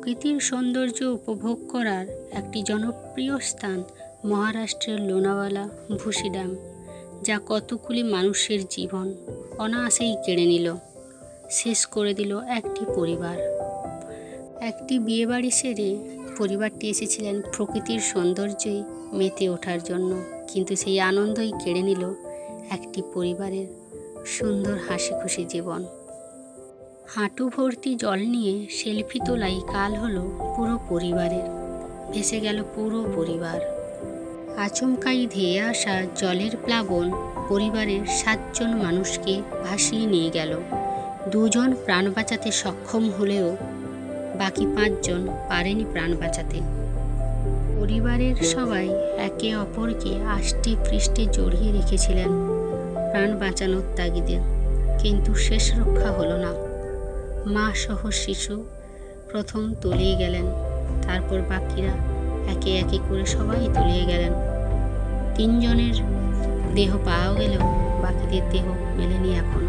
প্রকৃতির সৌন্দর্য উপভোগ করার একটি জনপ্রিয় স্থান মহারাষ্ট্রের লোনাওয়ালা ভুসি ড্যাম, যা কতগুলি মানুষের জীবন অনায়াসেই কেড়ে নিল, শেষ করে দিল একটি পরিবার। একটি বিয়েবাড়ি সেরে পরিবারটি এসেছিলেন প্রকৃতির সৌন্দর্যে মেতে ওঠার জন্য, কিন্তু সেই আনন্দই কেড়ে নিল একটি পরিবারের সুন্দর হাসি খুশি জীবন। হাঁটু ভর্তি জল নিয়ে সেলফি তোলাই কাল হলো পুরো পরিবারের, ভেসে গেল পুরো পরিবার। আচমকাই ধেয়ে আসা জলের প্লাবন পরিবারের 7 জন মানুষকে ভাসিয়ে নিয়ে গেল। 2 জন প্রাণ বাঁচাতে সক্ষম হলেও বাকি 5 জন পারেনি প্রাণ বাঁচাতে। পরিবারের সবাই একে অপরকে আষ্টে পৃষ্ঠে জড়িয়ে রেখেছিলেন প্রাণ বাঁচানোর তাগিদে, কিন্তু শেষ রক্ষা হলো না। মা সহ শিশু প্রথম তলিয়ে গেলেন, তারপর বাকিরা একে একে করে সবাই তলিয়ে গেলেন। 3 জনের দেহ পাওয়া গেলেও বাকিদের দেহ মেলেনি এখনো।